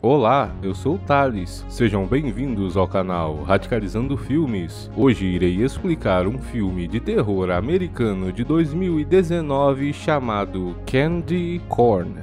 Olá, eu sou o Thales, sejam bem-vindos ao canal Radicalizando Filmes. Hoje irei explicar um filme de terror americano de 2019 chamado Candy Corn.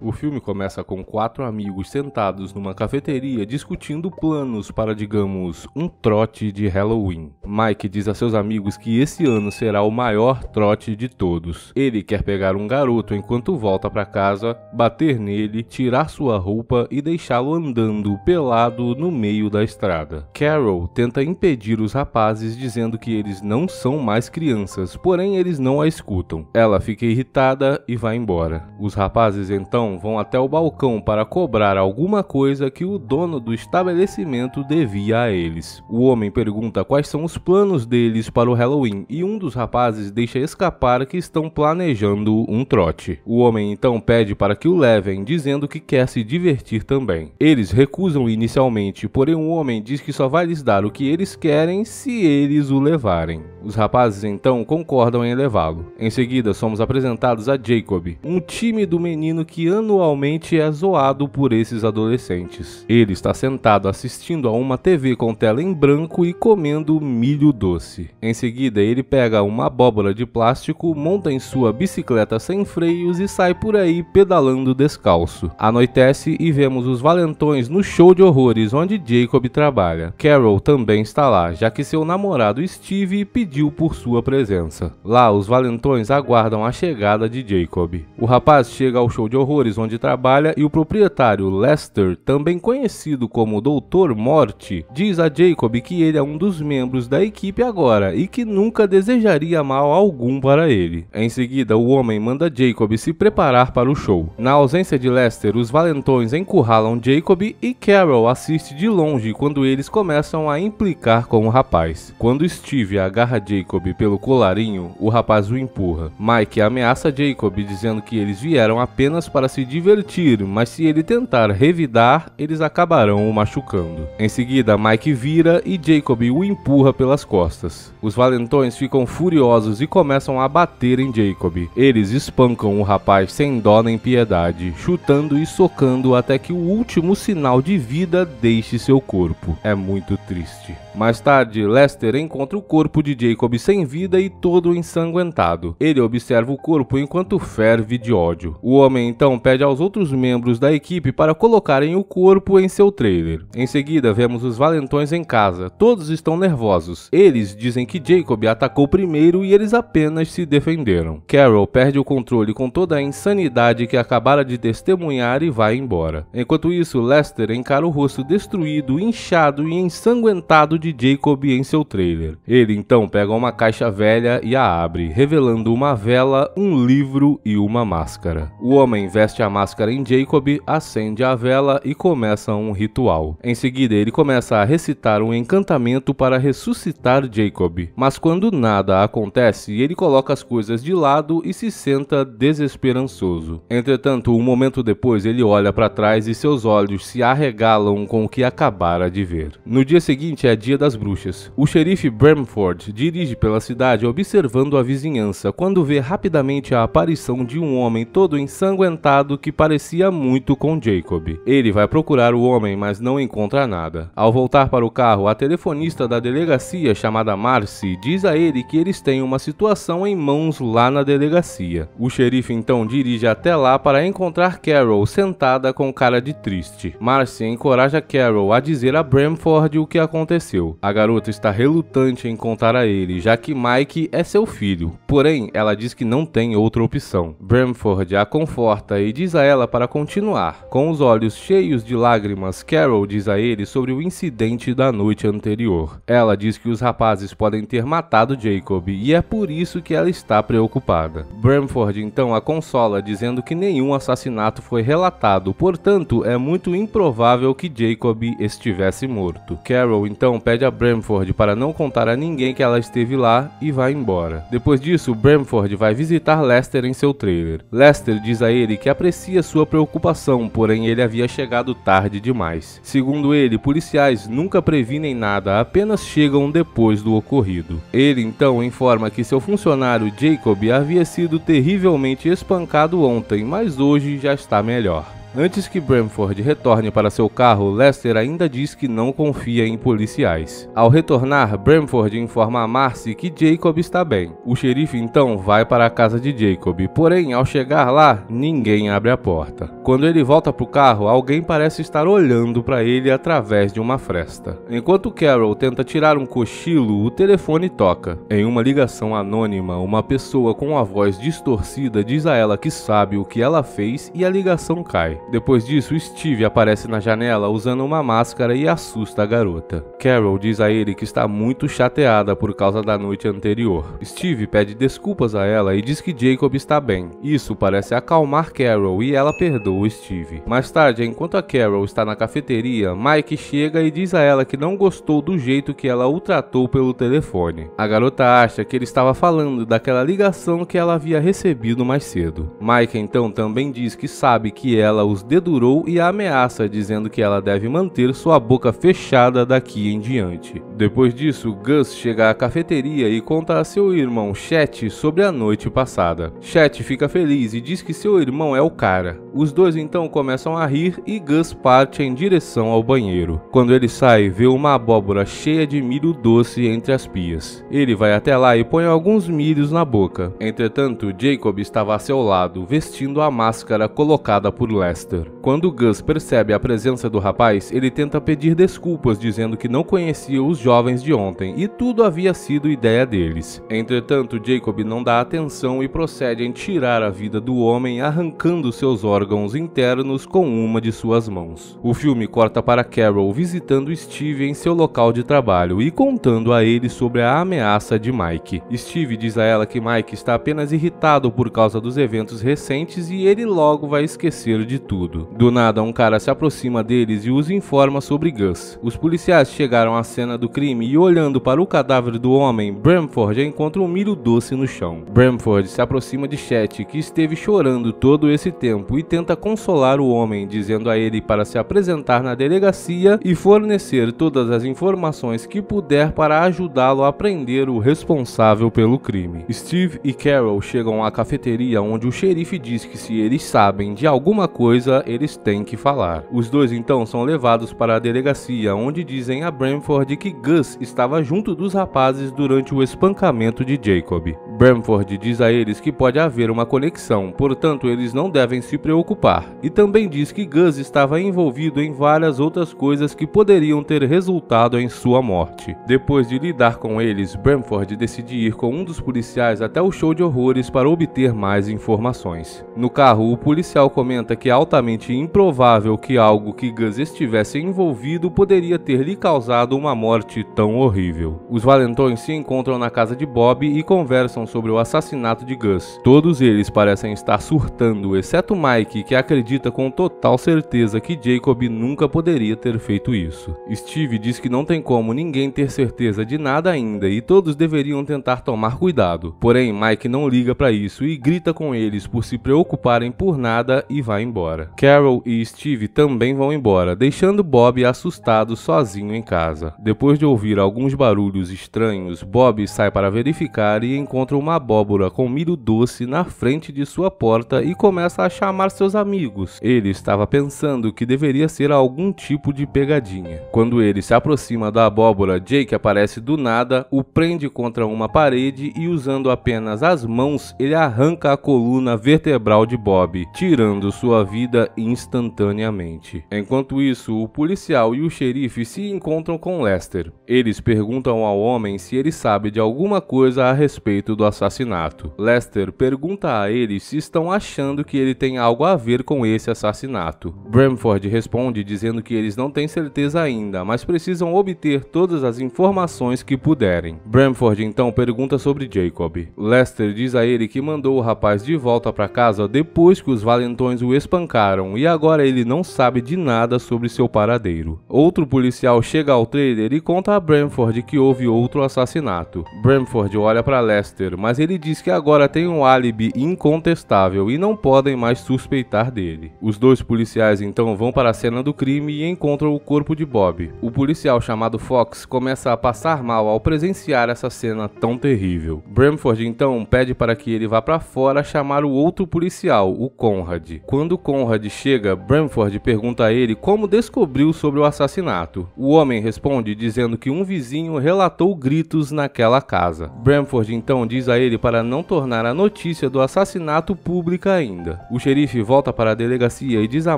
O filme começa com 4 amigos sentados numa cafeteria discutindo planos para, digamos, um trote de Halloween. Mike diz a seus amigos que esse ano será o maior trote de todos. Ele quer pegar um garoto enquanto volta para casa, bater nele, tirar sua roupa e deixá-lo andando pelado no meio da estrada. Carol tenta impedir os rapazes dizendo que eles não são mais crianças, porém eles não a escutam. Ela fica irritada e vai embora. Os rapazes então vão até o balcão para cobrar alguma coisa que o dono do estabelecimento devia a eles. O homem pergunta quais são os planos deles para o Halloween e um dos rapazes deixa escapar que estão planejando um trote. O homem então pede para que o levem, dizendo que quer se divertir também. Eles recusam inicialmente, porém o homem diz que só vai lhes dar o que eles querem se eles o levarem. Os rapazes então concordam em levá-lo. Em seguida somos apresentados a Jacob, um tímido menino que anualmente é zoado por esses adolescentes. Ele está sentado assistindo a uma TV com tela em branco e comendo milho doce. Em seguida ele pega uma abóbora de plástico, monta em sua bicicleta sem freios e sai por aí pedalando descalço. Anoitece e vemos os valentões no show de horrores onde Jacob trabalha. Carol também está lá, já que seu namorado Steve pediu por sua presença. Lá os valentões aguardam a chegada de Jacob. O rapaz chega ao show de horrores onde trabalha e o proprietário Lester, também conhecido como Dr. Morte, diz a Jacob que ele é um dos membros da equipe agora e que nunca desejaria mal algum para ele. Em seguida, o homem manda Jacob se preparar para o show. Na ausência de Lester, os valentões encurralam Jacob e Carol assiste de longe quando eles começam a implicar com o rapaz. Quando Steve agarra Jacob pelo colarinho, o rapaz o empurra. Mike ameaça Jacob dizendo que eles vieram apenas para se divertir, mas se ele tentar revidar, eles acabarão o machucando. Em seguida, Mike vira e Jacob o empurra pelas costas. Os valentões ficam furiosos e começam a bater em Jacob. Eles espancam o rapaz sem dó nem piedade, chutando e socando até que o último sinal de vida deixe seu corpo. É muito triste. Mais tarde, Lester encontra o corpo de Jacob sem vida e todo ensanguentado. Ele observa o corpo enquanto ferve de ódio. O homem então pede aos outros membros da equipe para colocarem o corpo em seu trailer. Em seguida, vemos os valentões em casa. Todos estão nervosos. Eles dizem que Jacob atacou primeiro e eles apenas se defenderam. Carol perde o controle com toda a insanidade que acabara de testemunhar e vai embora. Enquanto isso, Lester encara o rosto destruído, inchado e ensanguentado de Jacob em seu trailer. Ele então pega uma caixa velha e a abre, revelando uma vela, um livro e uma máscara. O homem veste a máscara em Jacob, acende a vela e começa um ritual. Em seguida, ele começa a recitar um encantamento para ressuscitar Jacob. Mas quando nada acontece, ele coloca as coisas de lado e se senta desesperançoso. Entretanto, um momento depois, ele olha para trás e seus olhos se arregalam com o que acabara de ver. No dia seguinte é Dia das Bruxas. O xerife Bramford dirige pela cidade observando a vizinhança quando vê rapidamente a aparição de um homem todo ensanguentado que parecia muito com Jacob. Ele vai procurar o homem, mas não encontra nada. Ao voltar para o carro, a telefonista da delegacia chamada Marcy diz a ele que eles têm uma situação em mãos lá na delegacia. O xerife então dirige até lá para encontrar Carol sentada com cara de triste. Marcy encoraja Carol a dizer a Bramford o que aconteceu. A garota está relutante em contar a ele, já que Mike é seu filho. Porém, ela diz que não tem outra opção. Bramford a conforta e diz a ela para continuar. Com os olhos cheios de lágrimas, Carol diz a ele sobre o incidente da noite anterior. Ela diz que os rapazes podem ter matado Jacob e é por isso que ela está preocupada. Bramford então a consola, dizendo que nenhum assassinato foi relatado, portanto é muito improvável que Jacob estivesse morto. Carol então pede a Bramford para não contar a ninguém que ela esteve lá e vai embora. Depois disso, Bramford vai visitar Lester em seu trailer. Lester diz a ele que aprecia sua preocupação, porém ele havia chegado tarde demais. Segundo ele, policiais nunca previnem nada, apenas chegam depois do ocorrido. Ele então informa que seu funcionário Jacob havia sido terrivelmente espancado ontem, mas hoje já está melhor. Antes que Bramford retorne para seu carro, Lester ainda diz que não confia em policiais. Ao retornar, Bramford informa a Marcy que Jacob está bem. O xerife então vai para a casa de Jacob, porém, ao chegar lá, ninguém abre a porta. Quando ele volta para o carro, alguém parece estar olhando para ele através de uma fresta. Enquanto Carol tenta tirar um cochilo, o telefone toca. Em uma ligação anônima, uma pessoa com a voz distorcida diz a ela que sabe o que ela fez e a ligação cai. Depois disso, Steve aparece na janela usando uma máscara e assusta a garota. Carol diz a ele que está muito chateada por causa da noite anterior. Steve pede desculpas a ela e diz que Jacob está bem. Isso parece acalmar Carol e ela perdoa Steve. Mais tarde, enquanto a Carol está na cafeteria, Mike chega e diz a ela que não gostou do jeito que ela o tratou pelo telefone. A garota acha que ele estava falando daquela ligação que ela havia recebido mais cedo. Mike então também diz que sabe que ela os dedurou e a ameaça, dizendo que ela deve manter sua boca fechada daqui em diante. Depois disso, Gus chega à cafeteria e conta a seu irmão Chet sobre a noite passada. Chet fica feliz e diz que seu irmão é o cara. Os dois então começam a rir e Gus parte em direção ao banheiro. Quando ele sai, vê uma abóbora cheia de milho doce entre as pias. Ele vai até lá e põe alguns milhos na boca. Entretanto, Jacob estava a seu lado, vestindo a máscara colocada por Lester. Quando Gus percebe a presença do rapaz, ele tenta pedir desculpas, dizendo que não conhecia os jovens de ontem e tudo havia sido ideia deles. Entretanto, Jacob não dá atenção e procede em tirar a vida do homem, arrancando seus órgãos internos com uma de suas mãos. O filme corta para Carol visitando Steve em seu local de trabalho e contando a ele sobre a ameaça de Mike. Steve diz a ela que Mike está apenas irritado por causa dos eventos recentes e ele logo vai esquecer de tudo. Do nada, um cara se aproxima deles e os informa sobre Gus. Os policiais chegaram à cena do crime e, olhando para o cadáver do homem, Bramford encontra um milho doce no chão. Bramford se aproxima de Chet, que esteve chorando todo esse tempo, e tenta consolar o homem, dizendo a ele para se apresentar na delegacia e fornecer todas as informações que puder para ajudá-lo a prender o responsável pelo crime. Steve e Carol chegam à cafeteria, onde o xerife diz que se eles sabem de alguma coisa, eles têm que falar. Os dois então são levados para a delegacia, onde dizem a Bramford que Gus estava junto dos rapazes durante o espancamento de Jacob. Bramford diz a eles que pode haver uma conexão, portanto eles não devem se preocupar, e também diz que Gus estava envolvido em várias outras coisas que poderiam ter resultado em sua morte. Depois de lidar com eles, Bramford decide ir com um dos policiais até o show de horrores para obter mais informações. No carro, o policial comenta que é altamente improvável que algo que Gus estivesse envolvido poderia ter lhe causado uma morte tão horrível. Os valentões se encontram na casa de Bob e conversam sobre o assassinato de Gus. Todos eles parecem estar surtando, exceto Mike, que acredita com total certeza que Jacob nunca poderia ter feito isso. Steve diz que não tem como ninguém ter certeza de nada ainda e todos deveriam tentar tomar cuidado. Porém, Mike não liga para isso e grita com eles por se preocuparem por nada e vai embora. Carol e Steve também vão embora, deixando Bob assustado sozinho em casa. Depois de ouvir alguns barulhos estranhos, Bob sai para verificar e encontra uma abóbora com milho doce na frente de sua porta e começa a chamar seus amigos. Ele estava pensando que deveria ser algum tipo de pegadinha. Quando ele se aproxima da abóbora, Jake aparece do nada, o prende contra uma parede e, usando apenas as mãos, ele arranca a coluna vertebral de Bob, tirando sua vida instantaneamente. Enquanto isso, o policial e o xerife se encontram com Lester. Eles perguntam ao homem se ele sabe de alguma coisa a respeito do assassinato. Lester pergunta a eles se estão achando que ele tem algo a ver com esse assassinato. Bramford responde dizendo que eles não têm certeza ainda, mas precisam obter todas as informações que puderem. Bramford então pergunta sobre Jacob. Lester diz a ele que mandou o rapaz de volta para casa depois que os valentões o espancaram e agora ele não sabe de nada sobre seu paradeiro. Outro policial chega ao trailer e conta a Bramford que houve outro assassinato. Bramford olha para Lester, Lester, mas ele diz que agora tem um álibi incontestável e não podem mais suspeitar dele. Os dois policiais então vão para a cena do crime e encontram o corpo de Bob. O policial chamado Fox começa a passar mal ao presenciar essa cena tão terrível. Bramford então pede para que ele vá para fora chamar o outro policial, o Conrad. Quando Conrad chega, Bramford pergunta a ele como descobriu sobre o assassinato. O homem responde dizendo que um vizinho relatou gritos naquela casa. Bramford então diz a ele para não tornar a notícia do assassinato pública ainda. O xerife volta para a delegacia e diz a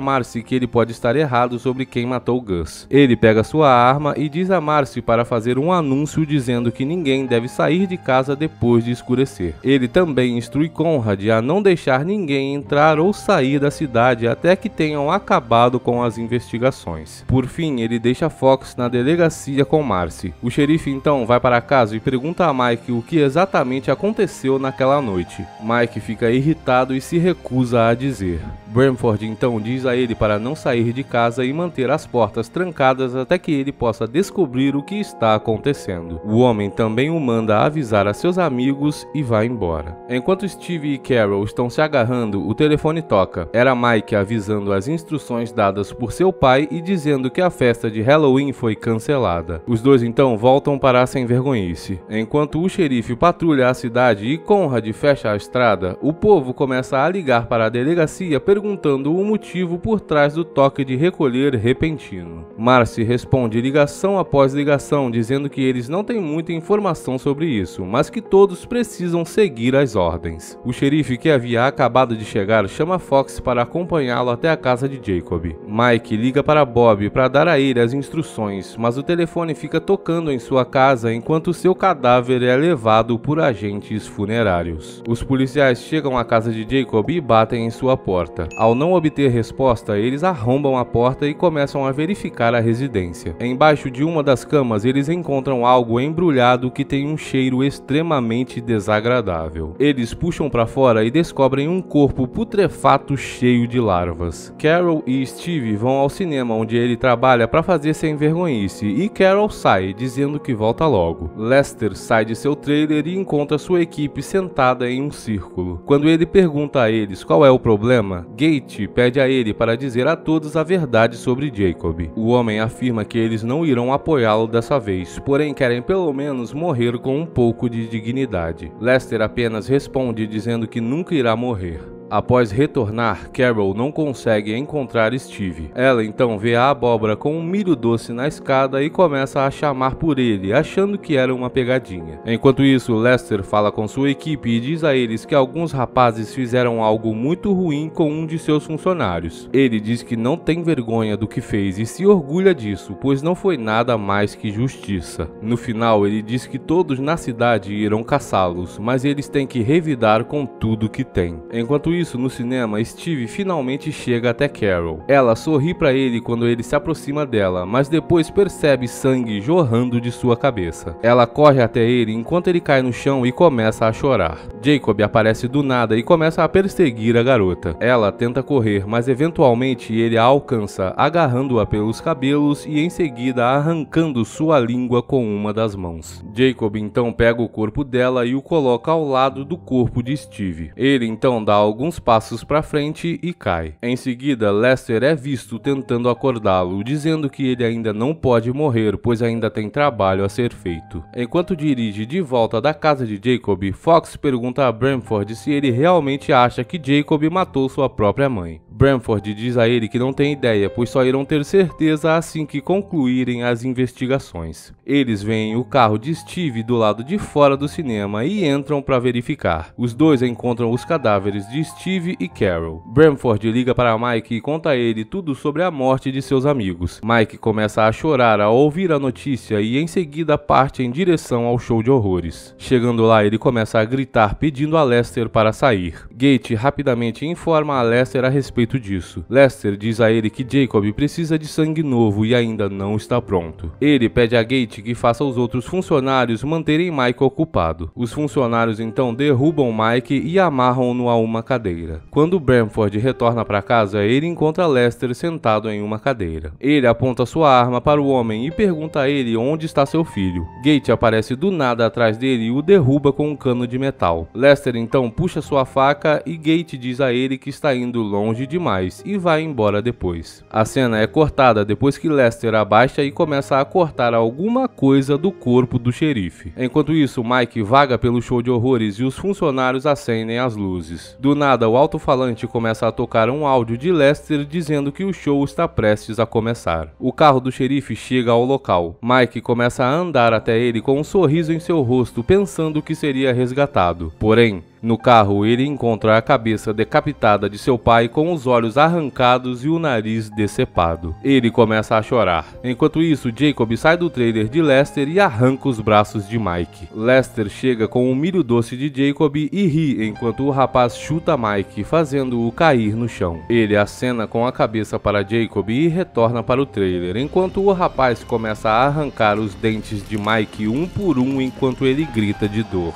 Marcy que ele pode estar errado sobre quem matou Gus. Ele pega sua arma e diz a Marcy para fazer um anúncio dizendo que ninguém deve sair de casa depois de escurecer. Ele também instrui Conrad a não deixar ninguém entrar ou sair da cidade até que tenham acabado com as investigações. Por fim, ele deixa Fox na delegacia com Marcy. O xerife então vai para casa e pergunta a Mike o que exatamente aconteceu naquela noite. Mike fica irritado e se recusa a dizer. Bramford então diz a ele para não sair de casa e manter as portas trancadas até que ele possa descobrir o que está acontecendo. O homem também o manda avisar a seus amigos e vai embora. Enquanto Steve e Carol estão se agarrando, o telefone toca. Era Mike avisando as instruções dadas por seu pai e dizendo que a festa de Halloween foi cancelada. Os dois então voltam para a sem-vergonhice. Enquanto o xerife patrulha a cidade e Conrad fecha a estrada, o povo começa a ligar para a delegacia perguntando o motivo por trás do toque de recolher repentino. Marcy responde ligação após ligação dizendo que eles não têm muita informação sobre isso, mas que todos precisam seguir as ordens. O xerife que havia acabado de chegar chama Fox para acompanhá-lo até a casa de Jacob. Mike liga para Bob para dar a ele as instruções, mas o telefone fica tocando em sua casa enquanto seu cadáver é levado por agentes funerários. Os policiais chegam à casa de Jacob e batem em sua porta. Ao não obter resposta, eles arrombam a porta e começam a verificar a residência. Embaixo de uma das camas, eles encontram algo embrulhado que tem um cheiro extremamente desagradável. Eles puxam para fora e descobrem um corpo putrefato cheio de larvas. Carol e Steve vão ao cinema onde ele trabalha para fazer sem vergonhice e Carol sai, dizendo que volta logo. Lester sai de seu trailer e encontra sua equipe sentada em um círculo. Quando ele pergunta a eles qual é o problema, Gate pede a ele para dizer a todos a verdade sobre Jacob. O homem afirma que eles não irão apoiá-lo dessa vez, porém querem pelo menos morrer com um pouco de dignidade. Lester apenas responde dizendo que nunca irá morrer. Após retornar, Carol não consegue encontrar Steve. Ela então vê a abóbora com um milho doce na escada e começa a chamar por ele, achando que era uma pegadinha. Enquanto isso, Lester fala com sua equipe e diz a eles que alguns rapazes fizeram algo muito ruim com um de seus funcionários. Ele diz que não tem vergonha do que fez e se orgulha disso, pois não foi nada mais que justiça. No final, ele diz que todos na cidade irão caçá-los, mas eles têm que revidar com tudo que têm. Enquanto isso, no cinema, Steve finalmente chega até Carol. Ela sorri para ele quando ele se aproxima dela, mas depois percebe sangue jorrando de sua cabeça. Ela corre até ele enquanto ele cai no chão e começa a chorar. Jacob aparece do nada e começa a perseguir a garota. Ela tenta correr, mas eventualmente ele a alcança, agarrando-a pelos cabelos e em seguida arrancando sua língua com uma das mãos. Jacob então pega o corpo dela e o coloca ao lado do corpo de Steve. Ele então dá alguns passos para frente e cai. Em seguida, Lester é visto tentando acordá-lo, dizendo que ele ainda não pode morrer, pois ainda tem trabalho a ser feito. Enquanto dirige de volta da casa de Jacob, Fox pergunta a Bramford se ele realmente acha que Jacob matou sua própria mãe. Bramford diz a ele que não tem ideia, pois só irão ter certeza assim que concluírem as investigações. Eles veem o carro de Steve do lado de fora do cinema e entram para verificar. Os dois encontram os cadáveres de Steve e Carol. Bramford liga para Mike e conta a ele tudo sobre a morte de seus amigos. Mike começa a chorar ao ouvir a notícia e em seguida parte em direção ao show de horrores. Chegando lá, ele começa a gritar pedindo a Lester para sair. Gate rapidamente informa a Lester a respeito disso. Lester diz a ele que Jacob precisa de sangue novo e ainda não está pronto. Ele pede a Gate que faça os outros funcionários manterem Mike ocupado. Os funcionários então derrubam Mike e amarram-no a uma cadeira. cadeira. Quando Bamford retorna para casa, ele encontra Lester sentado em uma cadeira. Ele aponta sua arma para o homem e pergunta a ele onde está seu filho. Gate aparece do nada atrás dele e o derruba com um cano de metal. Lester então puxa sua faca e Gate diz a ele que está indo longe demais e vai embora depois. A cena é cortada depois que Lester abaixa e começa a cortar alguma coisa do corpo do xerife. Enquanto isso, Mike vaga pelo show de horrores e os funcionários acendem as luzes. Do nada, o alto-falante começa a tocar um áudio de Lester dizendo que o show está prestes a começar. O carro do xerife chega ao local. Mike começa a andar até ele com um sorriso em seu rosto, pensando que seria resgatado. Porém, no carro, ele encontra a cabeça decapitada de seu pai com os olhos arrancados e o nariz decepado. Ele começa a chorar. Enquanto isso, Jacob sai do trailer de Lester e arranca os braços de Mike. Lester chega com um milho doce de Jacob e ri enquanto o rapaz chuta Mike, fazendo-o cair no chão. Ele acena com a cabeça para Jacob e retorna para o trailer, enquanto o rapaz começa a arrancar os dentes de Mike um por um enquanto ele grita de dor.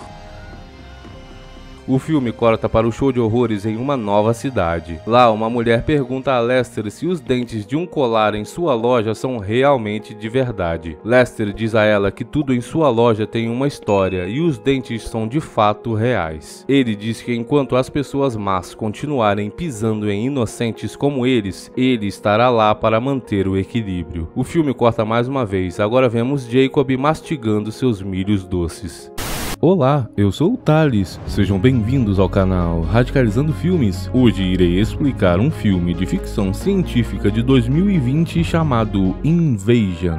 O filme corta para o show de horrores em uma nova cidade. Lá, uma mulher pergunta a Lester se os dentes de um colar em sua loja são realmente de verdade. Lester diz a ela que tudo em sua loja tem uma história e os dentes são de fato reais. Ele diz que enquanto as pessoas más continuarem pisando em inocentes como eles, ele estará lá para manter o equilíbrio. O filme corta mais uma vez, agora vemos Jacob mastigando seus milhos doces. Olá, eu sou o Thales, sejam bem-vindos ao canal Radicalizando Filmes. Hoje irei explicar um filme de ficção científica de 2020 chamado Invasion.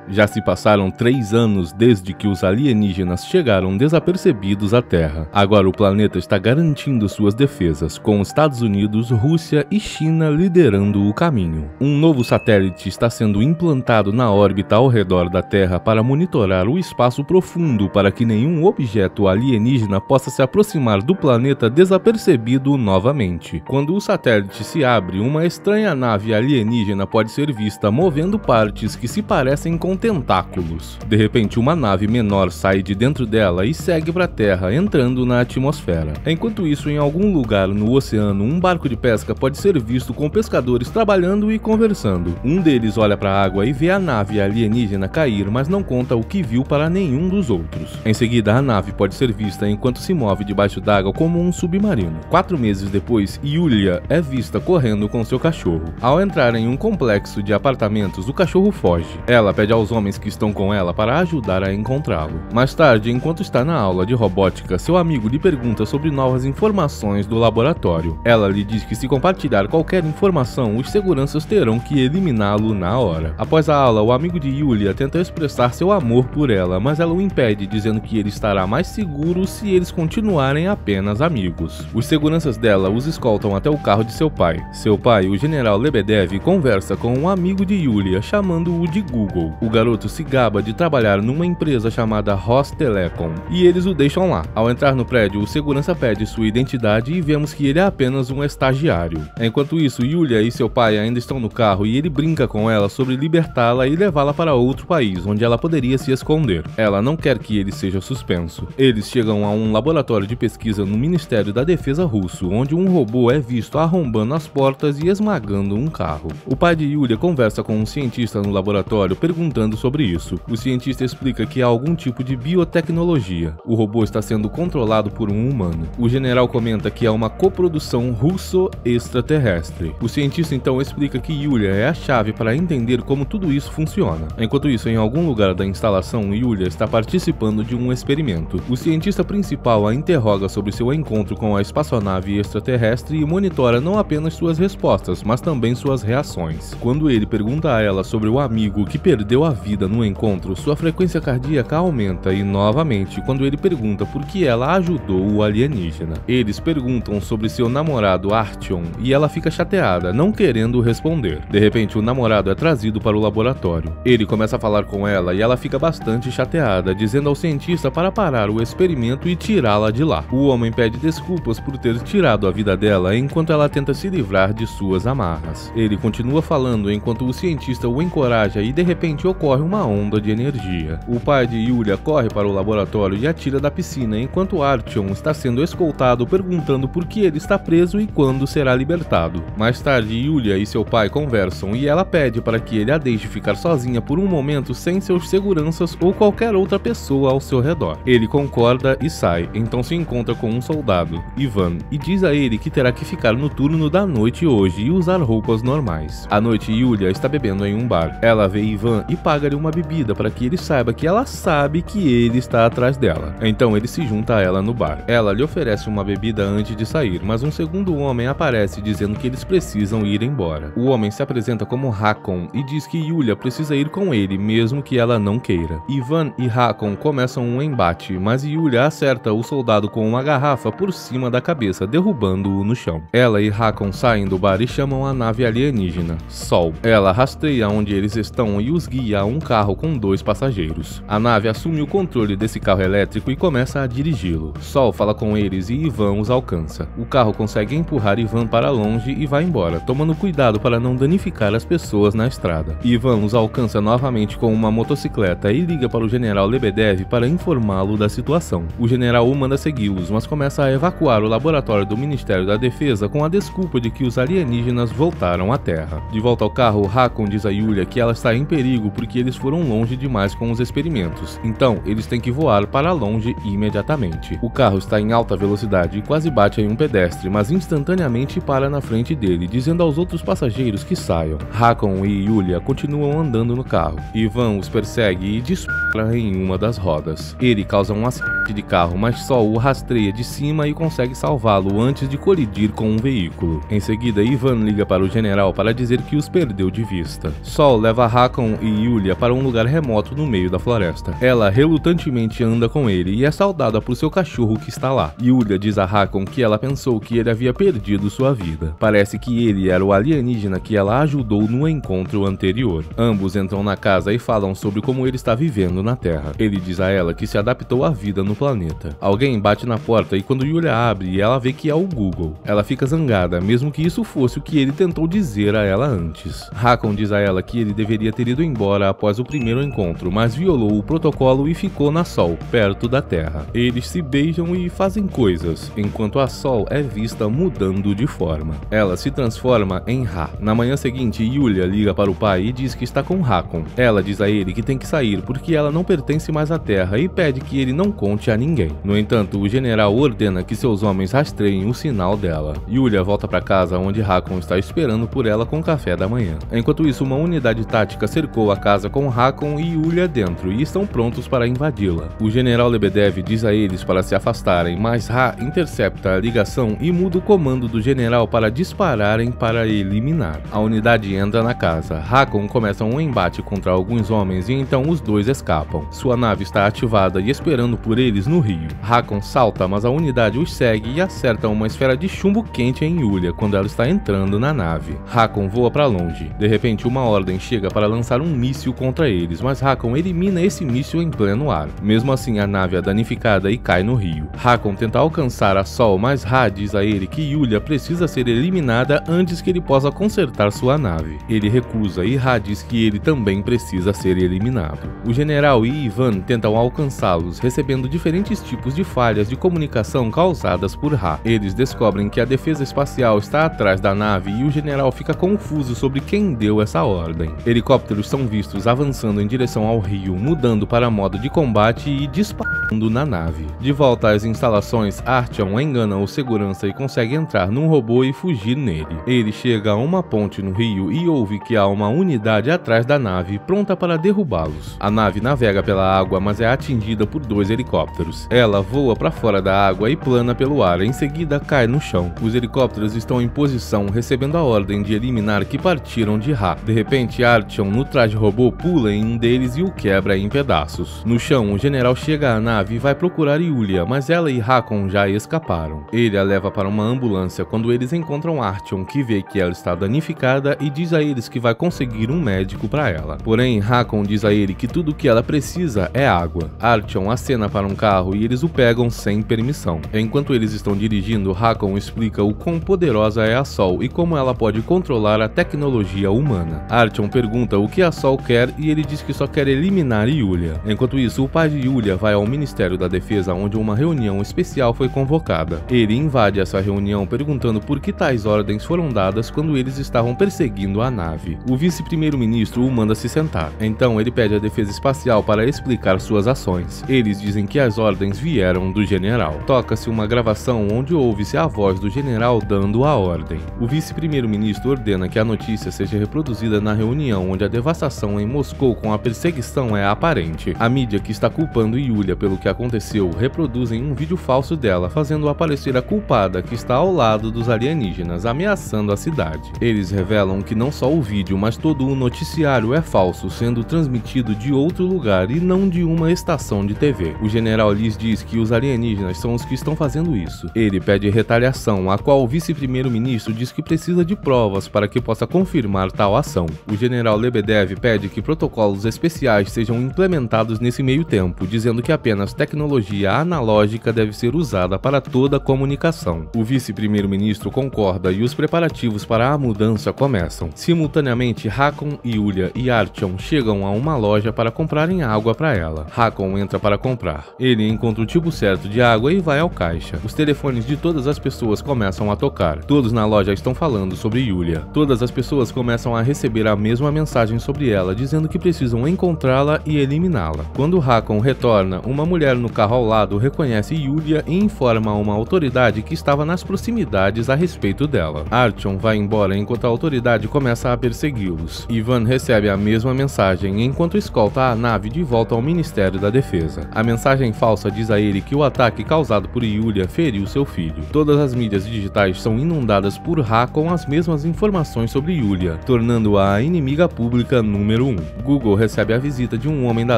Já se passaram 3 anos desde que os alienígenas chegaram desapercebidos à Terra. Agora o planeta está garantindo suas defesas, com Estados Unidos, Rússia e China liderando o caminho. Um novo satélite está sendo implantado na órbita ao redor da Terra para monitorar o espaço profundo para que nenhum objeto alienígena possa se aproximar do planeta desapercebido novamente. Quando o satélite se abre, uma estranha nave alienígena pode ser vista movendo partes que se parecem com tentáculos. De repente, uma nave menor sai de dentro dela e segue para a Terra, entrando na atmosfera. Enquanto isso, em algum lugar no oceano, um barco de pesca pode ser visto com pescadores trabalhando e conversando. Um deles olha para a água e vê a nave alienígena cair, mas não conta o que viu para nenhum dos outros. Em seguida, a nave pode ser vista enquanto se move debaixo d'água como um submarino. 4 meses depois, Yulia é vista correndo com seu cachorro. Ao entrar em um complexo de apartamentos, o cachorro foge. Ela pede aos homens que estão com ela para ajudar a encontrá-lo. Mais tarde, enquanto está na aula de robótica, seu amigo lhe pergunta sobre novas informações do laboratório. Ela lhe diz que se compartilhar qualquer informação, os seguranças terão que eliminá-lo na hora. Após a aula, o amigo de Yulia tenta expressar seu amor por ela, mas ela o impede, dizendo que ele estará mais seguro se eles continuarem apenas amigos. Os seguranças dela os escoltam até o carro de seu pai. Seu pai, o general Lebedev, conversa com um amigo de Yulia, chamando-o de Google. O garoto se gaba de trabalhar numa empresa chamada Rostelecom, e eles o deixam lá. Ao entrar no prédio, o segurança pede sua identidade e vemos que ele é apenas um estagiário. Enquanto isso, Yulia e seu pai ainda estão no carro e ele brinca com ela sobre libertá-la e levá-la para outro país, onde ela poderia se esconder. Ela não quer que ele seja suspenso. Eles chegam a um laboratório de pesquisa no Ministério da Defesa russo, onde um robô é visto arrombando as portas e esmagando um carro. O pai de Yulia conversa com um cientista no laboratório perguntando sobre isso. O cientista explica que há algum tipo de biotecnologia. O robô está sendo controlado por um humano. O general comenta que há uma coprodução russo-extraterrestre. O cientista então explica que Yulia é a chave para entender como tudo isso funciona. Enquanto isso, em algum lugar da instalação, Yulia está participando de um experimento. O cientista principal a interroga sobre seu encontro com a espaçonave extraterrestre e monitora não apenas suas respostas, mas também suas reações. Quando ele pergunta a ela sobre o amigo que perdeu a vida no encontro, sua frequência cardíaca aumenta e, novamente, quando ele pergunta por que ela ajudou o alienígena. Eles perguntam sobre seu namorado Artyom e ela fica chateada, não querendo responder. De repente, o namorado é trazido para o laboratório. Ele começa a falar com ela e ela fica bastante chateada, dizendo ao cientista para parar o experimento e tirá-la de lá. O homem pede desculpas por ter tirado a vida dela enquanto ela tenta se livrar de suas amarras. Ele continua falando enquanto o cientista o encoraja e de repente ocorre uma onda de energia. O pai de Yulia corre para o laboratório e atira da piscina, enquanto Artyom está sendo escoltado perguntando por que ele está preso e quando será libertado. Mais tarde, Yulia e seu pai conversam e ela pede para que ele a deixe ficar sozinha por um momento sem seus seguranças ou qualquer outra pessoa ao seu redor. Ele concorda e sai, então se encontra com um soldado, Ivan, e diz a ele que terá que ficar no turno da noite hoje e usar roupas normais. À noite, Yulia está bebendo em um bar. Ela vê Ivan e paga-lhe uma bebida para que ele saiba que ela sabe que ele está atrás dela. Então ele se junta a ela no bar. Ela lhe oferece uma bebida antes de sair, mas um segundo homem aparece dizendo que eles precisam ir embora. O homem se apresenta como Hakon e diz que Yulia precisa ir com ele, mesmo que ela não queira. Ivan e Hakon começam um embate, mas Yulia acerta o soldado com uma garrafa por cima da cabeça, derrubando-o no chão. Ela e Hakon saem do bar e chamam a nave alienígena, Sol. Ela rastreia onde eles estão e os guia a um carro com 2 passageiros. A nave assume o controle desse carro elétrico e começa a dirigi-lo. Sol fala com eles e Ivan os alcança. O carro consegue empurrar Ivan para longe e vai embora, tomando cuidado para não danificar as pessoas na estrada. Ivan os alcança novamente com uma motocicleta e liga para o general Lebedev para informá-lo da situação. O general o manda segui-los, mas começa a evacuar o laboratório do Ministério da Defesa com a desculpa de que os alienígenas voltaram à Terra. De volta ao carro, Hakon diz a Yulia que ela está em perigo porque eles foram longe demais com os experimentos, então eles têm que voar para longe imediatamente. O carro está em alta velocidade e quase bate em um pedestre, mas instantaneamente para na frente dele, dizendo aos outros passageiros que saiam. Hakon e Yulia continuam andando no carro. Ivan os persegue e dispara em uma das rodas. Ele causa um acidente de carro, mas Sol o rastreia de cima e consegue salvá-lo antes de colidir com um veículo. Em seguida, Ivan liga para o general para dizer que os perdeu de vista. Sol leva Hakon e Yulia para um lugar remoto no meio da floresta. Ela relutantemente anda com ele e é saudada por seu cachorro que está lá. Yulia diz a Hakon que ela pensou que ele havia perdido sua vida. Parece que ele era o alienígena que ela ajudou no encontro anterior. Ambos entram na casa e falam sobre como ele está vivendo na Terra. Ele diz a ela que se adaptou à vida no planeta. Alguém bate na porta e quando Yulia abre, ela vê que é o Google. Ela fica zangada, mesmo que isso fosse o que ele tentou dizer a ela antes. Hakon diz a ela que ele deveria ter ido embora após o primeiro encontro, mas violou o protocolo e ficou na Sol, perto da Terra. Eles se beijam e fazem coisas, enquanto a Sol é vista mudando de forma. Ela se transforma em Ra. Na manhã seguinte, Yulia liga para o pai e diz que está com Hakon. Ela diz a ele que tem que sair porque ela não pertence mais à Terra e pede que ele não conte a ninguém. No entanto, o general ordena que seus homens rastreiem o sinal dela. Yulia volta para casa onde Hakon está esperando por ela com café da manhã. Enquanto isso, uma unidade tática cercou a casa com Hakon e Yulia dentro e estão prontos para invadi-la. O general Lebedev diz a eles para se afastarem, mas Ra intercepta a ligação e muda o comando do general para dispararem para eliminar. A unidade entra na casa. Hakon começa um embate contra alguns homens e então os dois escapam. Sua nave está ativada e esperando por eles no rio. Hakon salta, mas a unidade os segue e acerta uma esfera de chumbo quente em Yulia quando ela está entrando na nave. Hakon voa para longe. De repente, uma ordem chega para lançar um míssil contra eles, mas Hakon elimina esse míssil em pleno ar. Mesmo assim, a nave é danificada e cai no rio. Hakon tenta alcançar a Sol, mas Ra diz a ele que Yulia precisa ser eliminada antes que ele possa consertar sua nave. Ele recusa e Ra diz que ele também precisa ser eliminado. O general e Ivan tentam alcançá-los, recebendo diferentes tipos de falhas de comunicação causadas por Ra. Eles descobrem que a defesa espacial está atrás da nave e o general fica confuso sobre quem deu essa ordem. Helicópteros são vistos avançando em direção ao rio, mudando para modo de combate e disparando na nave. De volta às instalações, Artyom engana o segurança e consegue entrar num robô e fugir nele. Ele chega a uma ponte no rio e ouve que há uma unidade atrás da nave pronta para derrubá-los. A nave navega pela água, mas é atingida por 2 helicópteros. Ela voa para fora da água e plana pelo ar, em seguida cai no chão. Os helicópteros estão em posição, recebendo a ordem de eliminar que partiram de Ra. De repente, Artyom, no traje robô, pula em um deles e o quebra em pedaços. No chão, o general chega à nave e vai procurar Yulia, mas ela e Hakon já escaparam. Ele a leva para uma ambulância quando eles encontram Artyom, que vê que ela está danificada e diz a eles que vai conseguir um médico para ela. Porém, Hakon diz a ele que tudo o que ela precisa é água. Artyom acena para um carro e eles o pegam sem permissão. Enquanto eles estão dirigindo, Hakon explica o quão poderosa é a Sol e como ela pode controlar a tecnologia humana. Artyom pergunta o que a Sol quer e ele diz que só quer eliminar Yulia. Enquanto isso, o pai de Yulia vai ao Ministério da Defesa, onde uma reunião especial foi convocada. Ele invade essa reunião perguntando por que tais ordens foram dadas quando eles estavam perseguindo a nave. O vice-primeiro-ministro o manda se sentar. Então ele pede à defesa espacial para explicar suas ações. Eles dizem que as ordens vieram do general. Toca-se uma gravação onde ouve-se a voz do general dando a ordem. O vice-primeiro-ministro ordena que a notícia seja reproduzida na reunião, onde a devastação em Moscou com a perseguição é aparente. A mídia que está culpando Yulia pelo que aconteceu reproduzem um vídeo falso dela, fazendo aparecer a culpada que está ao lado dos alienígenas, ameaçando a cidade. Eles revelam que não só o vídeo, mas todo o noticiário é falso, sendo transmitido de outro lugar e não de uma estação de TV. O general lhes diz que os alienígenas são os que estão fazendo isso. Ele pede retaliação, a qual o vice-primeiro-ministro diz que precisa de provas para que possa confirmar tal ação. O general Lebedev pede que protocolos especiais sejam implementados nesse meio tempo, dizendo que apenas tecnologia analógica deve ser usada para toda a comunicação. O vice-primeiro-ministro concorda e os preparativos para a mudança começam. Simultaneamente, Hakon, Yulia e Artyom chegam a uma loja para comprarem água para ela. Hakon entra para comprar. Ele encontra o tipo certo de água e vai ao caixa. Os telefones de todas as pessoas começam a tocar. Todos na loja estão falando sobre Yulia. Todas as pessoas começam a receber a mesma mensagem sobre ela, dizendo que precisam encontrá-la e eliminá-la. Quando Hakon retorna, uma mulher no carro ao lado reconhece Yulia e informa a uma autoridade que estava nas proximidades a respeito dela. Artyom vai embora enquanto a autoridade começa a persegui-los. Ivan recebe a mesma mensagem enquanto escolta a nave de volta ao Ministério da Defesa. A mensagem falsa diz a ele que o ataque causado por Yulia feriu seu filho. Todas as mídias digitais são inundadas por Hakon com as mesmas informações sobre Yulia, tornando-a a inimiga pública número 1. Google recebe a visita de um homem da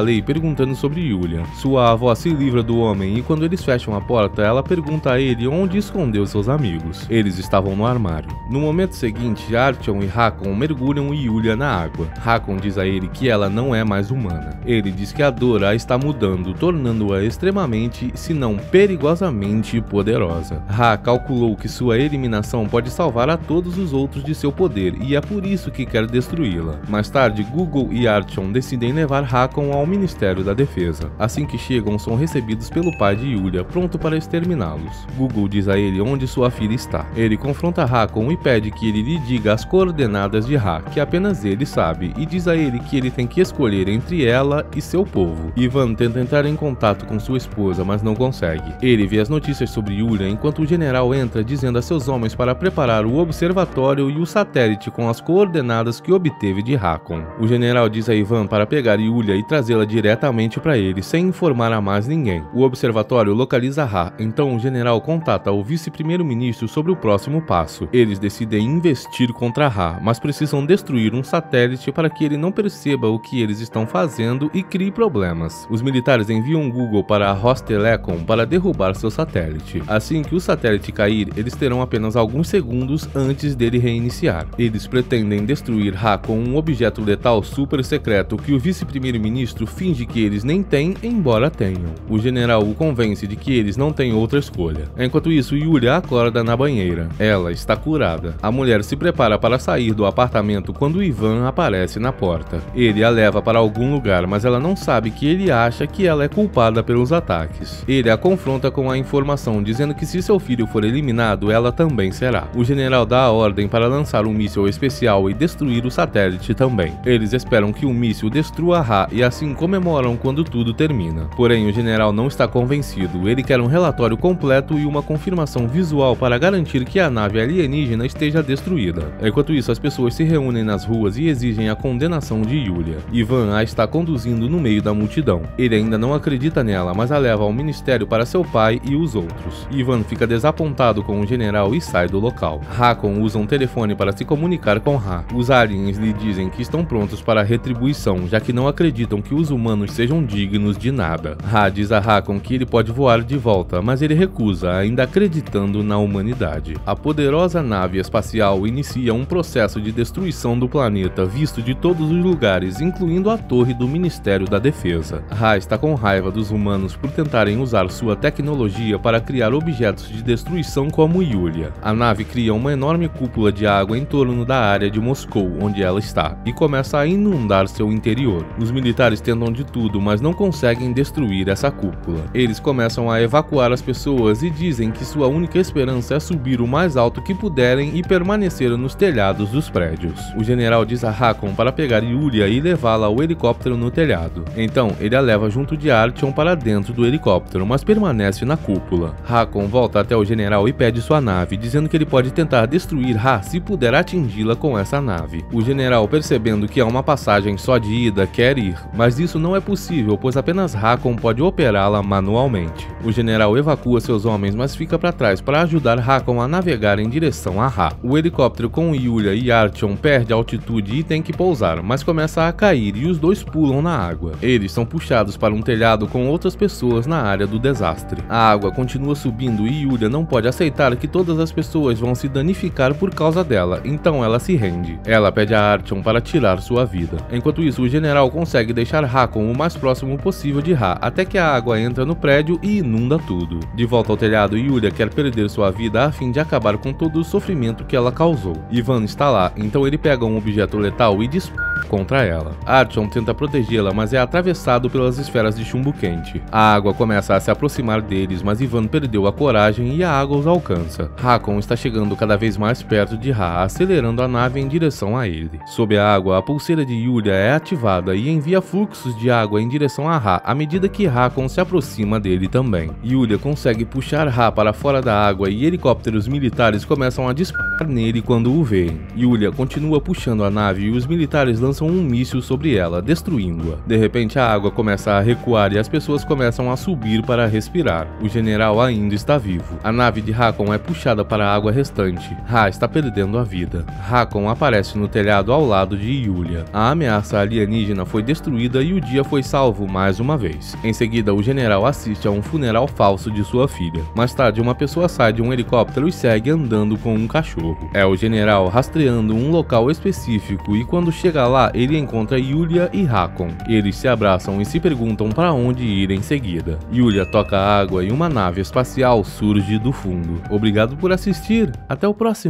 lei perguntando sobre Yulia. Sua avó se livra do homem e quando eles fecham a porta, ela pergunta a ele onde escondeu seus amigos. Eles estavam no armário. No momento seguinte, Artyom e Hakon mergulham Yulia na água. Hakon diz a ele que ela não é mais humana. Ele diz que a dor a está mudando, tornando-a extremamente, se não perigosamente poderosa. Ha calculou que sua eliminação pode salvar a todos os outros de seu poder e é por isso que quer destruí-la. Mais tarde, Google e Artyom decidem levar Hakon ao Ministério da Defesa. Assim que chegam, são recebidos pelo pai de Yulia, pronto para exterminá-los. Google diz a ele onde sua filha está. Ele confronta Hakon e pede que ele lhe diga as coordenadas de Ha, que apenas ele sabe, e diz a ele que ele tem que escolher entre ela e seu povo. Ivan tenta entrar em contato com sua esposa, mas não consegue. Ele vê as notícias sobre Yulia enquanto o general entra dizendo a seus homens para preparar o observatório e o satélite com as coordenadas que obteve de Hakon. O general diz a Ivan para pegar Yulia e trazê-la diretamente para ele, sem informar a mais ninguém. O observatório localiza Ha, então o general contata o vice-primeiro-ministro sobre o próximo passo. Eles decidem investir contra Ha, mas precisam destruir um satélite para que ele não perceba o que eles estão fazendo e crie problemas. Os militares enviam Google para a Rostelecom para derrubar seu satélite. Assim que o satélite cair, eles terão apenas alguns segundos antes dele reiniciar. Eles pretendem destruir Ha com um objeto letal super secreto que o vice-primeiro-ministro finge que eles nem têm, embora tenham. O general o convence de que eles não têm outra escolha. Enquanto isso, Yulia acorda na banheira. Ela está curada. A mulher se prepara para sair do apartamento quando Ivan aparece na porta. Ele a leva para algum lugar, mas ela não sabe que ele acha que ela é culpada pelos ataques. Ele a confronta com a informação dizendo que se seu filho for eliminado, ela também será. O general dá a ordem para lançar um míssil especial e destruir o satélite também. Eles esperam que o míssil destrua Ha e assim comemoram quando tudo termina. Porém, o general não está convencido. Ele quer um relatório completo e uma confirmação visual para garantir que a nave alienígena esteja destruída. Enquanto isso, as pessoas se reúnem nas ruas e exigem a condenação de Yulia. Ivan a está conduzindo no meio da multidão. Ele ainda não acredita nela, mas a leva ao ministério para seu pai e os outros. Ivan fica desapontado com o general e sai do local. Hakon usa um telefone para se comunicar com Ha. Os aliens lhe dizem que estão prontos para a retribuição, já que não acreditam que os humanos sejam dignos de nada. Ha diz a Hakon que ele pode voar de volta, mas ele recusa, ainda acreditando na humanidade. A poderosa nave espacial inicia um processo de destruição do planeta, visto de todos os lugares, incluindo a torre do Ministério da Defesa. Ha está com raiva dos humanos humanos por tentarem usar sua tecnologia para criar objetos de destruição como Yulia. A nave cria uma enorme cúpula de água em torno da área de Moscou, onde ela está, e começa a inundar seu interior. Os militares tentam de tudo, mas não conseguem destruir essa cúpula. Eles começam a evacuar as pessoas e dizem que sua única esperança é subir o mais alto que puderem e permanecer nos telhados dos prédios. O general diz a Hakon para pegar Yulia e levá-la ao helicóptero no telhado. Então, ele a leva junto de Artyom para dentro do helicóptero, mas permanece na cúpula. Hakon volta até o general e pede sua nave, dizendo que ele pode tentar destruir Ha se puder atingi-la com essa nave. O general, percebendo que há uma passagem só de ida, quer ir, mas isso não é possível, pois apenas Hakon pode operá-la manualmente. O general evacua seus homens, mas fica para trás para ajudar Hakon a navegar em direção a Ha. O helicóptero com Yulia e Artyom perde altitude e tem que pousar, mas começa a cair e os dois pulam na água. Eles são puxados para um telhado com outras pessoas na área do desastre. A água continua subindo e Yulia não pode aceitar que todas as pessoas vão se danificar por causa dela, então ela se rende. Ela pede a Artyom para tirar sua vida. Enquanto isso, o general consegue deixar Hakon o mais próximo possível de Ha, até que a água entra no prédio e inunda tudo. De volta ao telhado, Yulia quer perder sua vida a fim de acabar com todo o sofrimento que ela causou. Ivan está lá, então ele pega um objeto letal e dispara contra ela. Artyom tenta protegê-la, mas é atravessado pelas esferas de chumbo quente. A água começa a se aproximar deles, mas Ivan perdeu a coragem e a água os alcança. Hakon está chegando cada vez mais perto de Ha, acelerando a nave em direção a ele. Sob a água, a pulseira de Yulia é ativada e envia fluxos de água em direção a Ha, à medida que Hakon se aproxima dele também. Yulia consegue puxar Ha para fora da água e helicópteros militares começam a disparar nele quando o veem. Yulia continua puxando a nave e os militares lançam um míssil sobre ela, destruindo-a. De repente, a água começa a recuar e as pessoas começam a subir para respirar. O general ainda está vivo. A nave de Hakon é puxada para a água restante. Ha está perdendo a vida. Hakon aparece no telhado ao lado de Yulia. A ameaça alienígena foi destruída e o dia foi salvo mais uma vez. Em seguida, o general assiste a um funeral falso de sua filha. Mais tarde, uma pessoa sai de um helicóptero e segue andando com um cachorro. É o general rastreando um local específico e quando chega lá, ele encontra Yulia e Hakon. Eles se abraçam e se perguntam para onde ir em seguida. Yulia toca água e uma nave espacial surge do fundo. Obrigado por assistir, até o próximo.